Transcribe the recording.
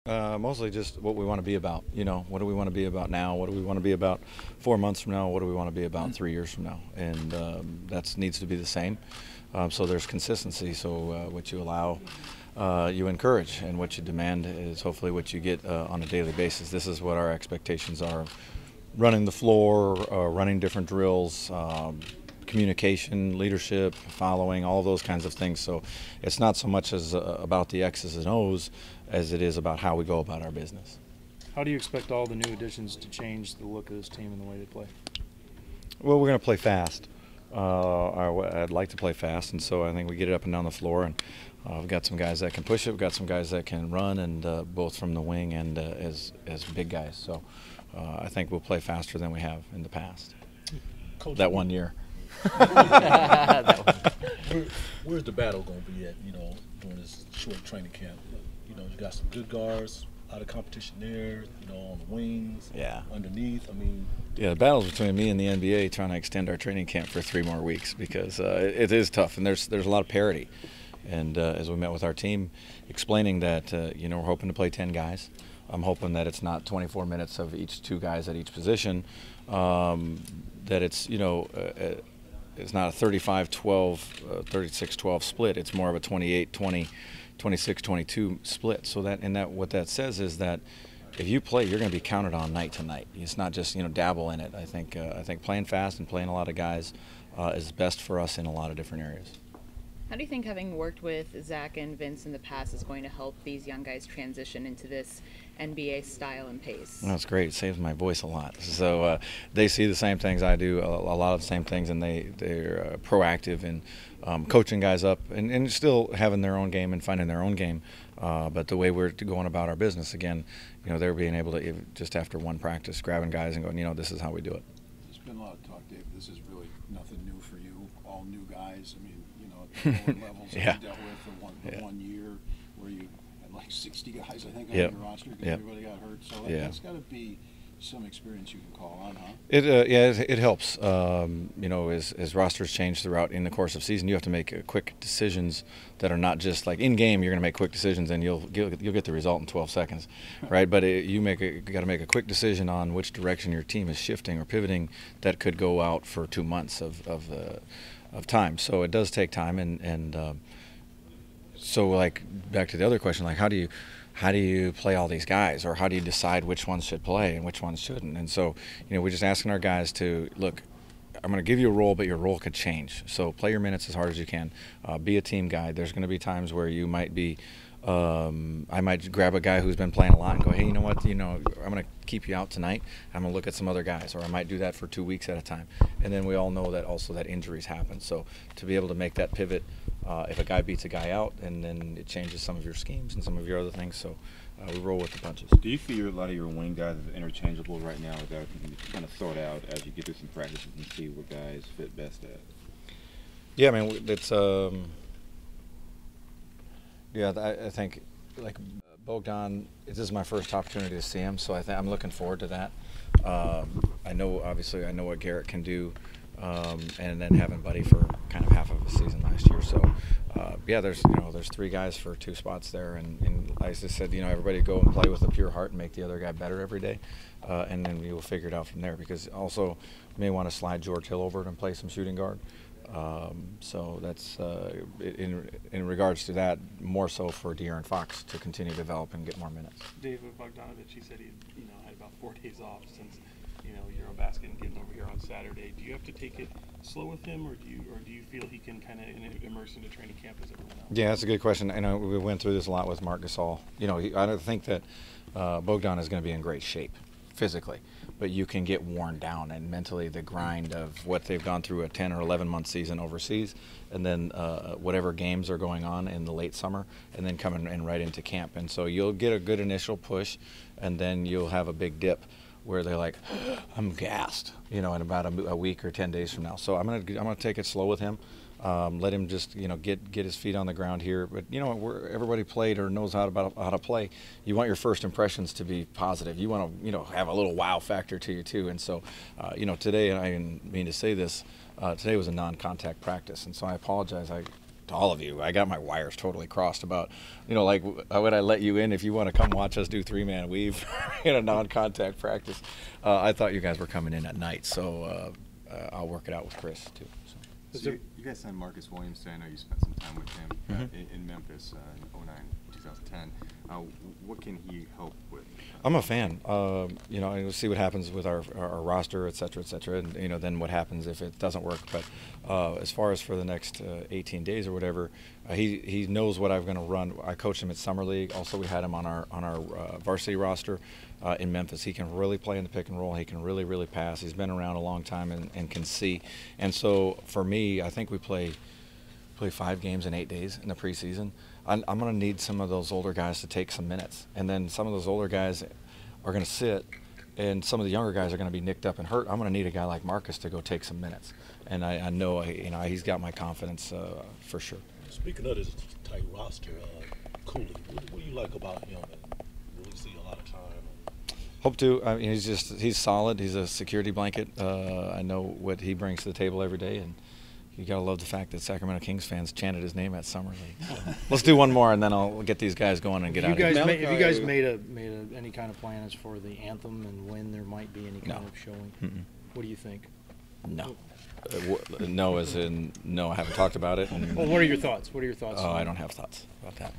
Mostly just what we want to be about. What do we want to be about now? What do we want to be about 4 months from now? What do we want to be about 3 years from now? And that needs to be the same. So there's consistency. So what you allow, you encourage, and what you demand is hopefully what you get on a daily basis. This is what our expectations are: running the floor, running different drills. Communication, leadership, following, all of those kinds of things. So it's not so much as about the X's and O's as it is about how we go about our business. How do you expect all the new additions to change the look of this team and the way they play? Well, we're going to play fast. I'd like to play fast, and so I think we get it up and down the floor. And we've got some guys that can push it. We've got some guys that can run, and both from the wing and as big guys. So I think we'll play faster than we have in the past. Coach, that 1 year. Where's the battle going to be at, during this short training camp? You got some good guards, a lot of competition there, on the wings, underneath. Yeah, the battle's between me and the NBA trying to extend our training camp for 3 more weeks because it is tough, and there's a lot of parity. And as we met with our team, explaining that, we're hoping to play 10 guys. I'm hoping that it's not 24 minutes of each 2 guys at each position, that it's, it's not a 35-12, 36-12 split. It's more of a 28-20, 26-22 split. So what that says is that if you play, you're going to be counted on night to night. It's not just dabble in it. I think playing fast and playing a lot of guys is best for us in a lot of different areas. How do you think having worked with Zach and Vince in the past is going to help these young guys transition into this NBA style and pace? Well, that's great. It saves my voice a lot. So they see the same things I do, a lot of the same things, and they're proactive in coaching guys up and still having their own game and finding their own game. But the way we're going about our business, again, they're being able to, just after one practice, grabbing guys and going, this is how we do it. There's been a lot of talk, Dave. This is really nothing new for you, all new guys. Lower levels that you dealt with for 1 year where you had like 60 guys, I think, on your roster because everybody got hurt. So that's got to be some experience you can call on, huh? It helps. As rosters change throughout in the course of season, you have to make quick decisions that are not just like in game. You're going to make quick decisions and you'll get the result in 12 seconds, right? But you got to make a quick decision on which direction your team is shifting or pivoting. That could go out for 2 months of time. So it does take time, and so like back to the other question, like how do you play all these guys, or how do you decide which ones should play and which ones shouldn't? And so we're just asking our guys to look. I'm going to give you a role, but your role could change. So play your minutes as hard as you can. Be a team guy. There's going to be times where you might be. I might grab a guy who's been playing a lot and go, hey, you know what? I'm going to keep you out tonight. I'm going to look at some other guys, or I might do that for 2 weeks at a time. And then we all know that also that injuries happen. So to be able to make that pivot, if a guy beats a guy out, and then it changes some of your schemes and some of your other things. So we roll with the punches. Do you feel a lot of your wing guys are interchangeable right now, or that you can kind of sort out as you get through some practices and see what guys fit best at? Yeah, I mean, it's I think like Bogdan, this is my first opportunity to see him, so I'm looking forward to that. I know what Garrett can do, and then having Buddy for kind of half of a season last year. So there's 3 guys for 2 spots there, and like I just said, everybody go and play with a pure heart and make the other guy better every day, and then we will figure it out from there. Because also we may want to slide George Hill over and play some shooting guard. So that's in regards to that, more so for De'Aaron Fox to continue to develop and get more minutes. David Bogdanovic, he said he had about 4 days off since Eurobasket and getting over here on Saturday. Do you have to take it slow with him, or do you feel he can kind of immerse into training camp as everyone else? Yeah, that's a good question. I know we went through this a lot with Marc Gasol. I don't think that Bogdan is going to be in great shape physically, but you can get worn down, and mentally the grind of what they've gone through a 10 or 11-month season overseas, and then whatever games are going on in the late summer, and then coming in right into camp. And so you'll get a good initial push, and then you'll have a big dip where they're like, I'm gassed, in about a week or 10 days from now. So I'm gonna take it slow with him. Let him just get his feet on the ground here. But everybody played or knows how to play. You want your first impressions to be positive. You want to have a little wow factor to you too. And so today, and I didn't mean to say this, today was a non-contact practice, and so I apologize. I to all of you. I got my wires totally crossed about, like, would I let you in if you want to come watch us do 3-man weave in a non-contact practice? I thought you guys were coming in at night, so I'll work it out with Chris too. So you guys signed Marcus Williams. I know you spent some time with him in Memphis in 2009, 2010. What can he help with? I'm a fan. We'll see what happens with our roster, et cetera, and then what happens if it doesn't work. But as far as for the next 18 days or whatever, he knows what I'm going to run. I coached him at Summer League. Also, we had him on our varsity roster in Memphis. He can really play in the pick and roll. He can really pass. He's been around a long time and can see. And so for me, I think we play 5 games in 8 days in the preseason. I'm going to need some of those older guys to take some minutes, and then some of those older guys are going to sit, and some of the younger guys are going to be nicked up and hurt. I'm going to need a guy like Marcus to go take some minutes, and I know he's got my confidence for sure. Speaking of this tight roster, Cooley, what do you like about him? And really see a lot of time. Hope to. I mean, he's solid. He's a security blanket. I know what he brings to the table every day, and you gotta love the fact that Sacramento Kings fans chanted his name at Summer League. So let's do one more, and then I'll get these guys going and get out of here. Have you guys made any kind of plans for the anthem and when there might be any kind of showing? Mm-mm. What do you think? No. No, as in no. I haven't talked about it. Well, what are your thoughts? Oh, I don't have thoughts about that.